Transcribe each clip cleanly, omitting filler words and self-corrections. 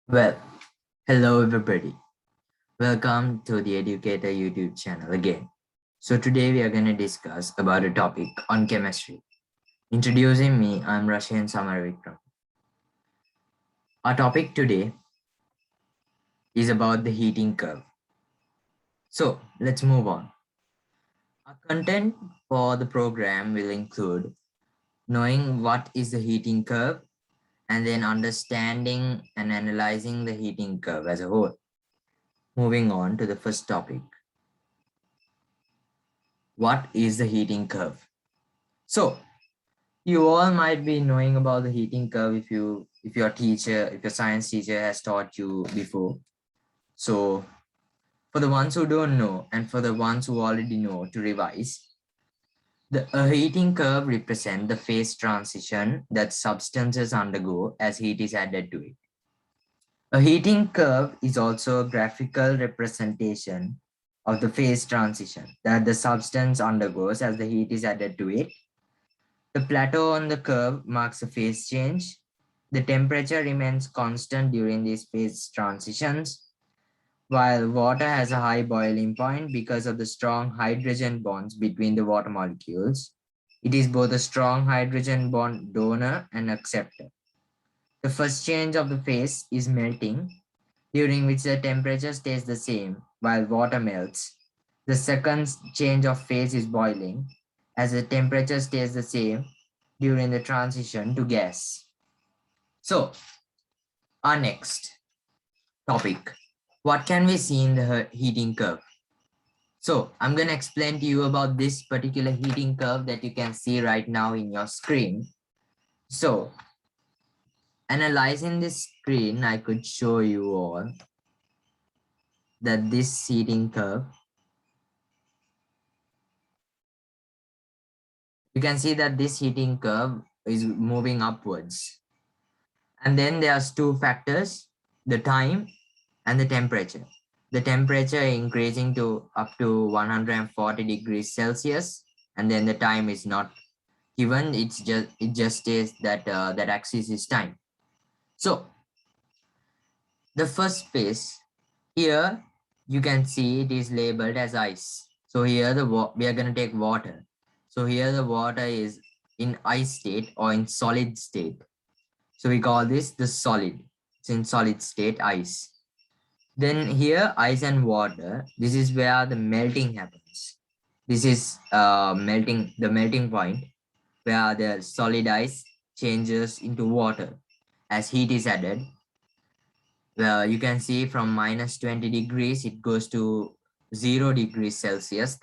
Well, hello everybody. Welcome to the Educator YouTube channel again. So today we are going to discuss about a topic on chemistry. Introducing me, I'm Rashen Samarawickrama. Our topic today is about the heating curve. So let's move on. Our content for the program will include knowing what is the heating curve and then understanding and analyzing the heating curve as a whole. Moving on to the first topic. What is the heating curve? So you all might be knowing about the heating curve if your teacher, if your science teacher has taught you before. So for the ones who don't know and for the ones who already know to revise, a heating curve represents the phase transition that substances undergo as heat is added to it. A heating curve is also a graphical representation of the phase transition that the substance undergoes as the heat is added to it. The plateau on the curve marks a phase change. The temperature remains constant during these phase transitions, while water has a high boiling point because of the strong hydrogen bonds between the water molecules. It is both a strong hydrogen bond donor and acceptor. The first change of the phase is melting, during which the temperature stays the same while water melts. The second change of phase is boiling, as the temperature stays the same during the transition to gas. So, our next topic, what can we see in the heating curve? So, I'm going to explain to you about this particular heating curve that you can see right now in your screen. So, analyzing this screen, I could show you all that this heating curve, you can see that this heating curve is moving upwards. And then there's two factors, the time and the temperature. The temperature increasing to up to 140 degrees Celsius, and then the time is not given. It just says that that axis is time. So the first phase here, you can see it is labeled as ice. So here we are going to take water. So here the water is in ice state or in solid state. So we call this the solid. It's in solid state ice. Then here ice and water, this is where the melting happens. This is the melting point where the solid ice changes into water as heat is added. Well, you can see from minus 20 degrees, it goes to 0 degrees Celsius.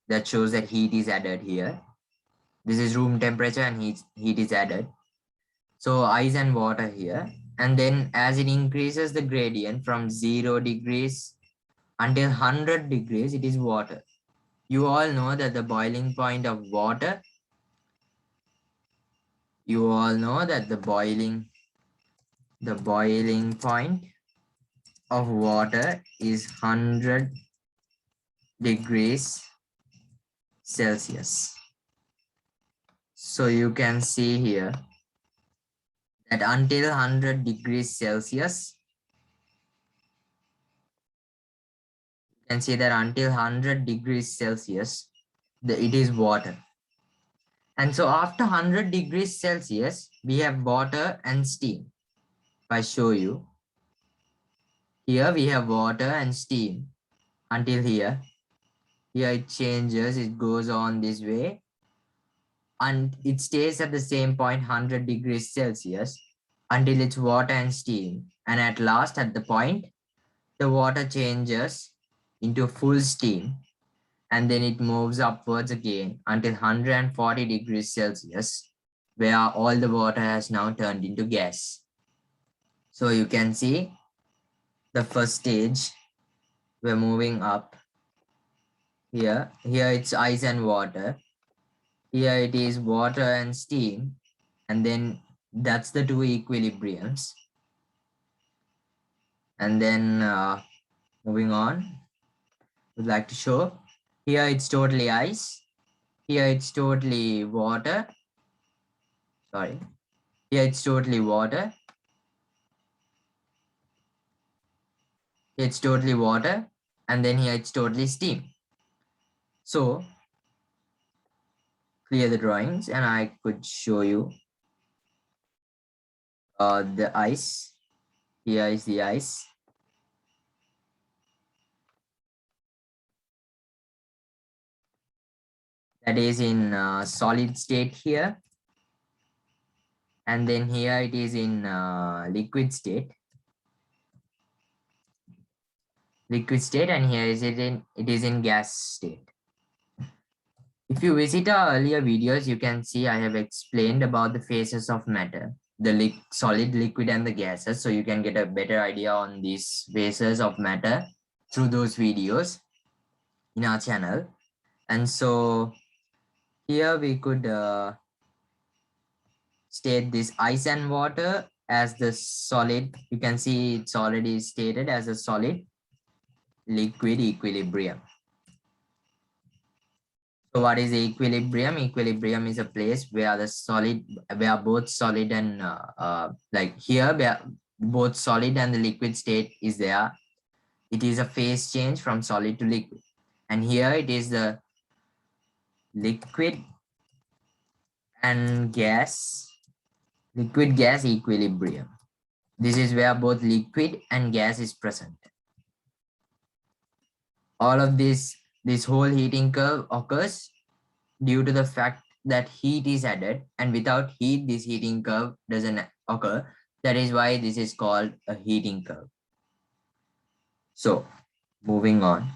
That shows that heat is added here. This is room temperature and heat is added. So ice and water here. And then as it increases the gradient from 0 degrees until 100 degrees, it is water. You all know that the boiling point of water, you all know that the boiling point of water is 100 degrees Celsius. So you can see here that until 100 degrees Celsius, you can see that until 100 degrees Celsius, it is water. And so after 100 degrees Celsius, we have water and steam. If I show you, here we have water and steam until here. Here it changes, it goes on this way, and it stays at the same point 100 degrees Celsius until it's water and steam. And at last, at the point, the water changes into full steam, and then it moves upwards again until 140 degrees Celsius, where all the water has now turned into gas. So you can see the first stage, we're moving up. Here it's ice and water. Here it is water and steam, and then that's the two equilibriums. And then moving on, would like to show here it's totally ice. Here it's totally water. Sorry. Here it's totally water. it's totally water, and then here it's totally steam. So clear the drawings and I could show you the ice. Here is the ice. That is in solid state here. And then here it is in liquid state. And here is it is in gas state. If you visit our earlier videos, you can see I have explained about the phases of matter, the solid, liquid, and the gases. So you can get a better idea on these phases of matter through those videos in our channel. And so here we could state this ice and water as the solid. You can see it's already stated as a solid liquid equilibrium. So what is equilibrium? Equilibrium is a place where where both solid and like here, where both solid and the liquid state is there. It is a phase change from solid to liquid. And here it is the liquid and liquid gas equilibrium. This is where both liquid and gas is present. All of this whole heating curve occurs due to the fact that heat is added, and without heat, this heating curve doesn't occur. That is why this is called a heating curve. So moving on.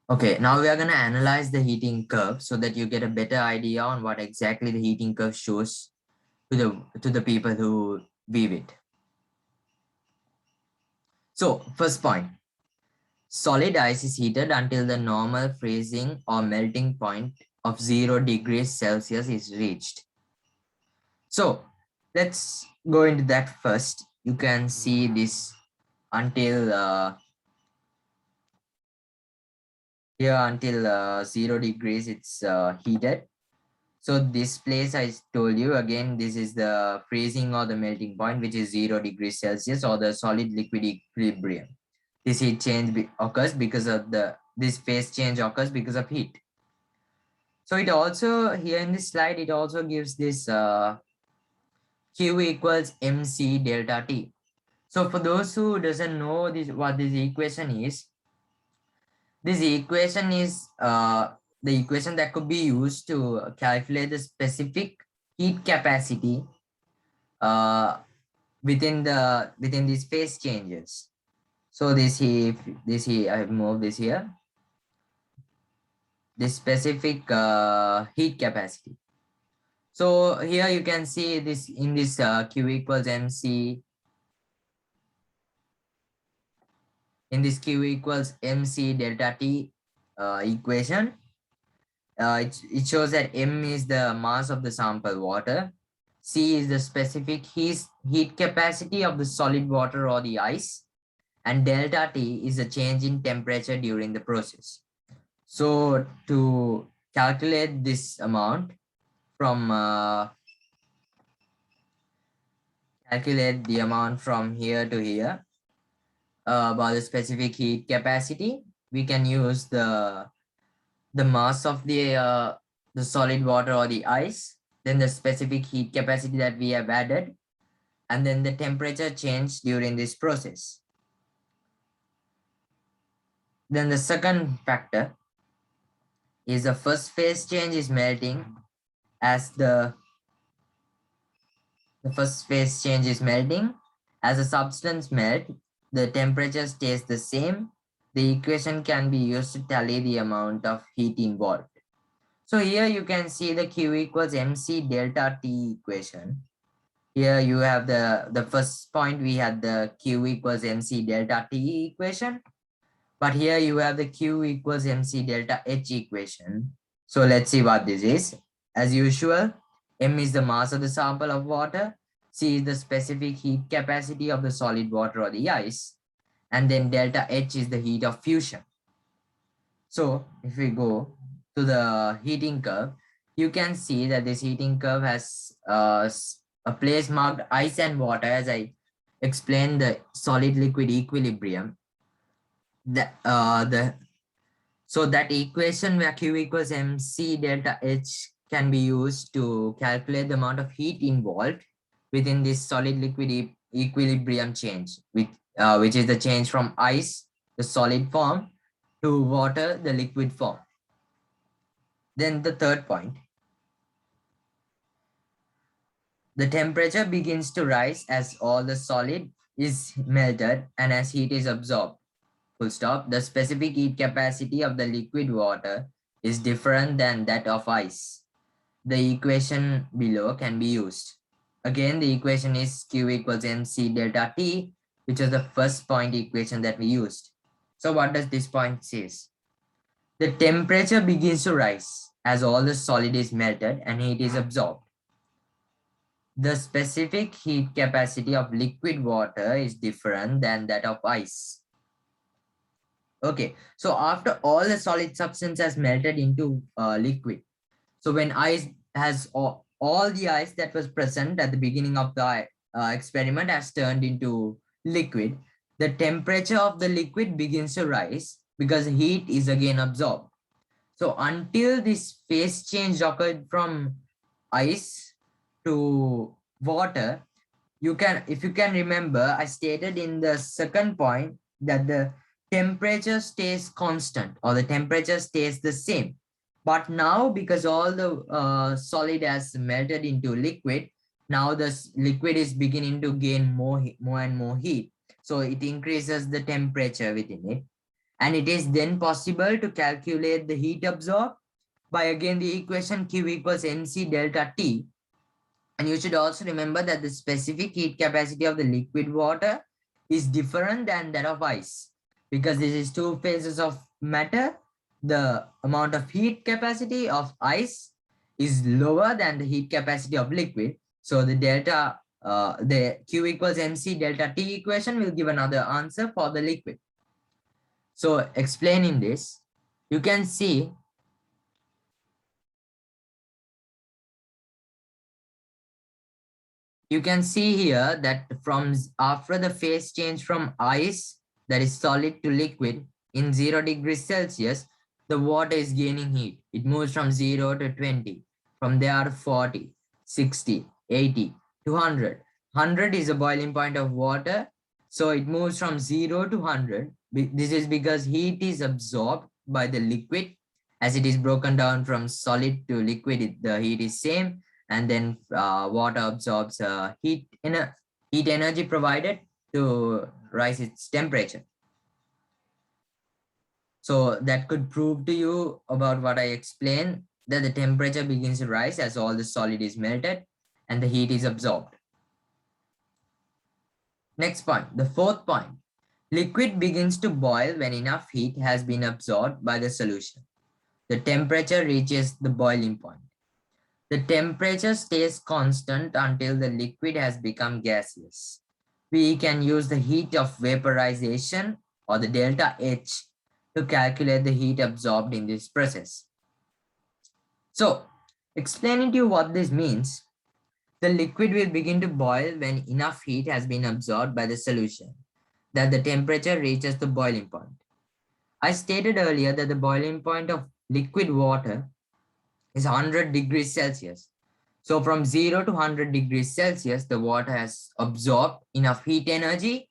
Okay, now we are going to analyze the heating curve so that you get a better idea on what exactly the heating curve shows to the people who view it. So first point, solid ice is heated until the normal freezing or melting point of 0 degrees Celsius is reached. So let's go into that first. You can see this until here until 0 degrees it's heated. So this place I told you again, this is the freezing or the melting point, which is 0 degrees Celsius, or the solid liquid equilibrium. This heat change occurs because of this phase change occurs because of heat. So it also, here in this slide, it also gives this Q equals mc delta T. So for those who doesn't know what this equation is, this equation is the equation that could be used to calculate the specific heat capacity within these phase changes. So I have moved this here. This specific heat capacity. So here you can see this in this Q equals mc. In this Q equals mc delta T equation, it shows that m is the mass of the sample water, c is the specific heat capacity of the solid water or the ice, and delta T is the change in temperature during the process. So to calculate this amount from calculate the amount from here to here about the specific heat capacity, we can use the mass of the solid water or the ice, then the specific heat capacity that we have added, and then the temperature change during this process. Then the second factor is the first phase change is melting. As the first phase change is melting, as the substance melt, the temperature stays the same. The equation can be used to tally the amount of heat involved. So here you can see the Q equals mc delta T equation. Here you have the first point, we had the Q equals mc delta T equation. But here you have the Q equals mc delta H equation. So let's see what this is. As usual, m is the mass of the sample of water. C is the specific heat capacity of the solid water or the ice. And then delta H is the heat of fusion. So if we go to the heating curve, you can see that this heating curve has a place marked ice and water, as I explain the solid liquid equilibrium. So that equation where Q equals mc delta H can be used to calculate the amount of heat involved within this solid liquid equilibrium change, which is the change from ice, the solid form, to water, the liquid form. Then the third point, the temperature begins to rise as all the solid is melted and as heat is absorbed. Full stop. The specific heat capacity of the liquid water is different than that of ice. The equation below can be used. Again, the equation is Q equals mc delta T, which is the first point equation that we used. So what does this point say? The temperature begins to rise as all the solid is melted and heat is absorbed. The specific heat capacity of liquid water is different than that of ice. Okay, so after all the solid substance has melted into liquid, so when ice has all the ice that was present at the beginning of the experiment has turned into liquid, the temperature of the liquid begins to rise because heat is again absorbed. So until this phase change occurred from ice to water, if you can remember, I stated in the second point that the temperature stays constant or the temperature stays the same. But now, because all the solid has melted into liquid, now the liquid is beginning to gain more and more heat. So it increases the temperature within it. And it is then possible to calculate the heat absorbed by again the equation Q equals mc delta T. And you should also remember that the specific heat capacity of the liquid water is different than that of ice. Because this is two phases of matter, the amount of heat capacity of ice is lower than the heat capacity of liquid. So the the Q equals mc delta T equation will give another answer for the liquid. So explaining this, you can see here that from after the phase change from ice, that is solid, to liquid in 0 degrees Celsius, the water is gaining heat. It moves from 0 to 20, from there to 40, 60, 80, 200. 100 is the boiling point of water. So it moves from 0 to 100. This is because heat is absorbed by the liquid. As it is broken down from solid to liquid, the heat is same. And then water absorbs heat energy provided to rise its temperature. So that could prove to you about what I explained, that the temperature begins to rise as all the solid is melted and the heat is absorbed. Next point, the fourth point. Liquid begins to boil when enough heat has been absorbed by the solution. The temperature reaches the boiling point. The temperature stays constant until the liquid has become gaseous. We can use the heat of vaporization or the delta H to calculate the heat absorbed in this process. So, explaining to you what this means, the liquid will begin to boil when enough heat has been absorbed by the solution, that the temperature reaches the boiling point. I stated earlier that the boiling point of liquid water is 100 degrees Celsius. So from 0 to 100 degrees Celsius, the water has absorbed enough heat energy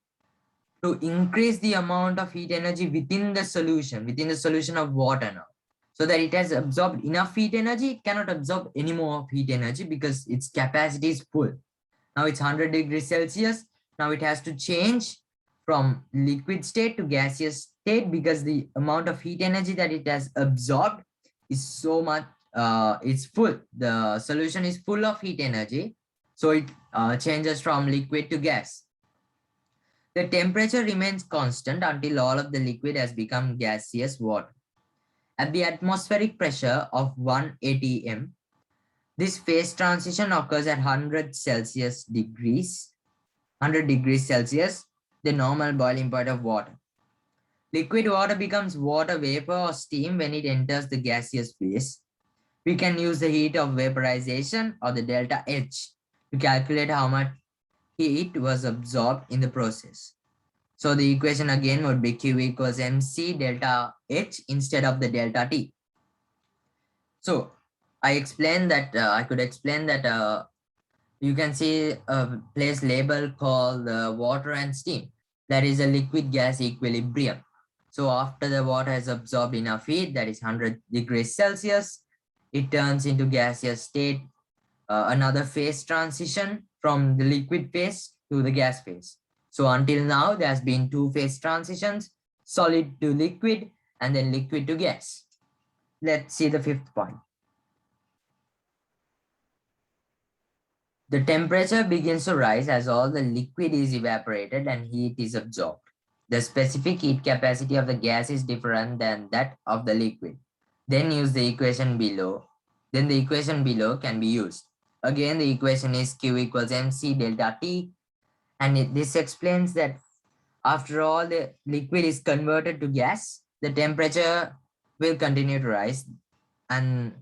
to increase the amount of heat energy within the solution of water now. So that it has absorbed enough heat energy, it cannot absorb any more of heat energy because its capacity is full. Now it's 100 degrees Celsius. Now it has to change from liquid state to gaseous state because the amount of heat energy that it has absorbed is so much, it's full. The solution is full of heat energy. So it changes from liquid to gas. The temperature remains constant until all of the liquid has become gaseous water. At the atmospheric pressure of 1 atm, this phase transition occurs at 100 degrees Celsius, the normal boiling point of water. Liquid water becomes water vapor or steam when it enters the gaseous phase. We can use the heat of vaporization or the delta H to calculate how much heat was absorbed in the process. So the equation again would be Q equals mc delta H instead of the delta T. So I could explain that you can see a place label called water and steam. That is a liquid gas equilibrium. So after the water has absorbed enough heat, that is 100 degrees Celsius, it turns into gaseous state, another phase transition from the liquid phase to the gas phase. So until now, there's been two phase transitions, solid to liquid and then liquid to gas. Let's see the fifth point. The temperature begins to rise as all the liquid is evaporated and heat is absorbed. The specific heat capacity of the gas is different than that of the liquid. Then use the equation below. Then the equation below can be used. Again, the equation is Q equals mc delta T. And this explains that after all the liquid is converted to gas, the temperature will continue to rise. And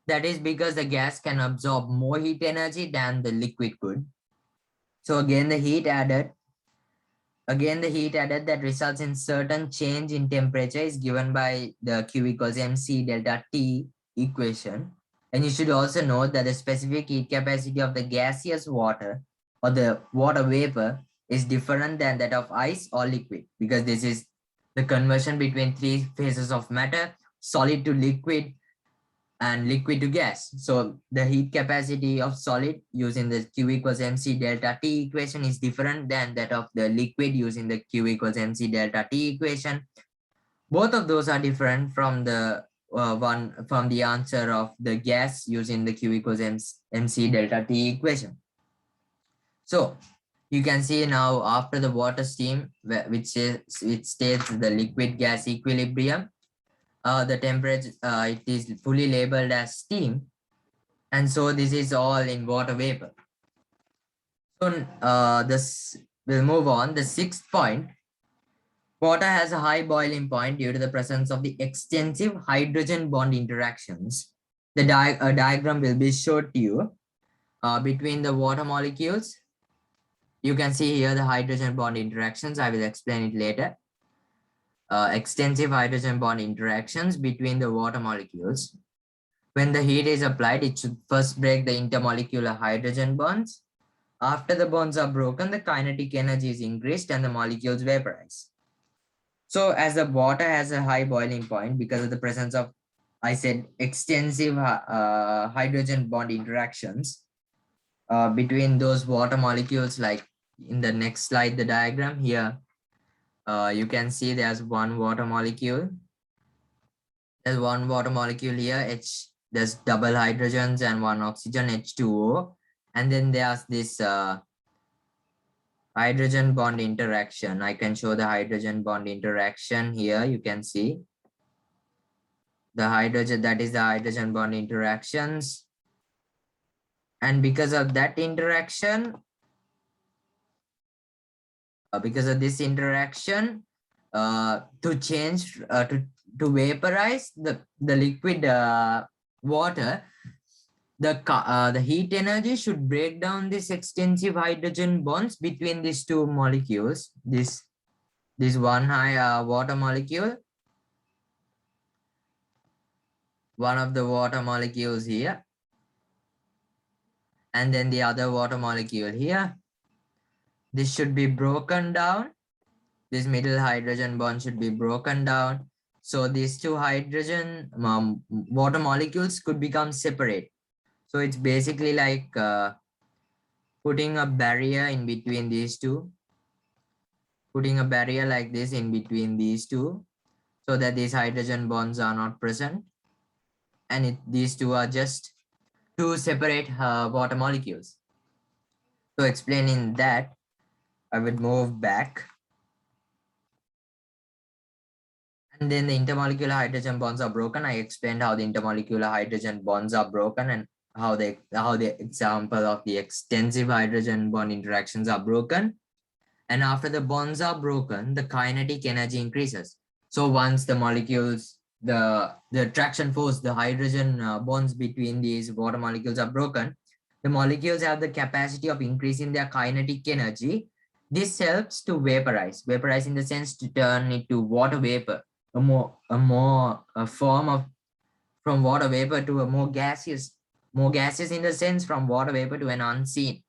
that is because the gas can absorb more heat energy than the liquid could. So again, the heat added that results in certain change in temperature is given by the Q equals mc delta T equation. And you should also note that the specific heat capacity of the gaseous water or the water vapor is different than that of ice or liquid, because this is the conversion between three phases of matter: solid to liquid and liquid to gas. So the heat capacity of solid using the Q equals mc delta T equation is different than that of the liquid using the Q equals mc delta T equation. Both of those are different from the answer of the gas using the Q equals mc delta T equation. So you can see now after the water steam, which states the liquid gas equilibrium, the temperature, it is fully labeled as steam. And so this is all in water vapor. So we'll move on. The sixth point, water has a high boiling point due to the presence of the extensive hydrogen bond interactions. The diagram will be showed to you between the water molecules. You can see here the hydrogen bond interactions. I will explain it later. Extensive hydrogen bond interactions between the water molecules. When the heat is applied, it should first break the intermolecular hydrogen bonds. After the bonds are broken, the kinetic energy is increased and the molecules vaporize. So as the water has a high boiling point because of the presence of, I said, extensive hydrogen bond interactions between those water molecules, like in the next slide, the diagram here, you can see there's one water molecule. There's one water molecule here, there's double hydrogens and one oxygen, H2O. And then there's this hydrogen bond interaction. I can show the hydrogen bond interaction here. You can see the hydrogen, that is the hydrogen bond interactions. And because of that interaction, because of this interaction, to change, to vaporize the liquid water, the heat energy should break down this extensive hydrogen bonds between these two molecules. This one high water molecule, one of the water molecules here, and then the other water molecule here. This should be broken down. This middle hydrogen bond should be broken down. So these two hydrogen water molecules could become separate. So it's basically like putting a barrier in between these two, putting a barrier like this in between these two, so that these hydrogen bonds are not present. And these two are just two separate water molecules. So explaining that, I would move back. And then the intermolecular hydrogen bonds are broken. I explained how the intermolecular hydrogen bonds are broken and how the example of the extensive hydrogen bond interactions are broken. And after the bonds are broken, the kinetic energy increases. So once the molecules, the attraction force, the hydrogen bonds between these water molecules are broken, The molecules have the capacity of increasing their kinetic energy. This helps to vaporize in the sense to turn it to water vapor, a form of from water vapor to a more gaseous in the sense from water vapor to an unseen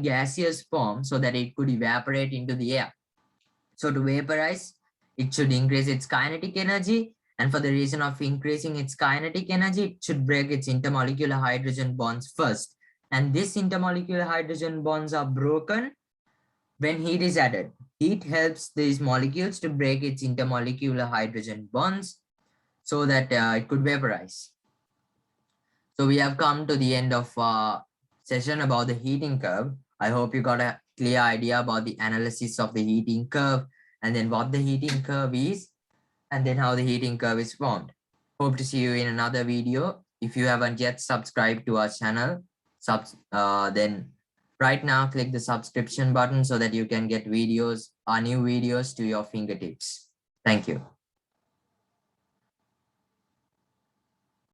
gaseous form, so that it could evaporate into the air. So to vaporize, it should increase its kinetic energy. And for the reason of increasing its kinetic energy, it should break its intermolecular hydrogen bonds first. And these intermolecular hydrogen bonds are broken when heat is added. Heat helps these molecules to break its intermolecular hydrogen bonds so that it could vaporize. So we have come to the end of our session about the heating curve. I hope you got a clear idea about the analysis of the heating curve, and then what the heating curve is, and then how the heating curve is formed. Hope to see you in another video. If you haven't yet subscribed to our channel, then right now click the subscription button so that you can get our new videos to your fingertips. Thank you.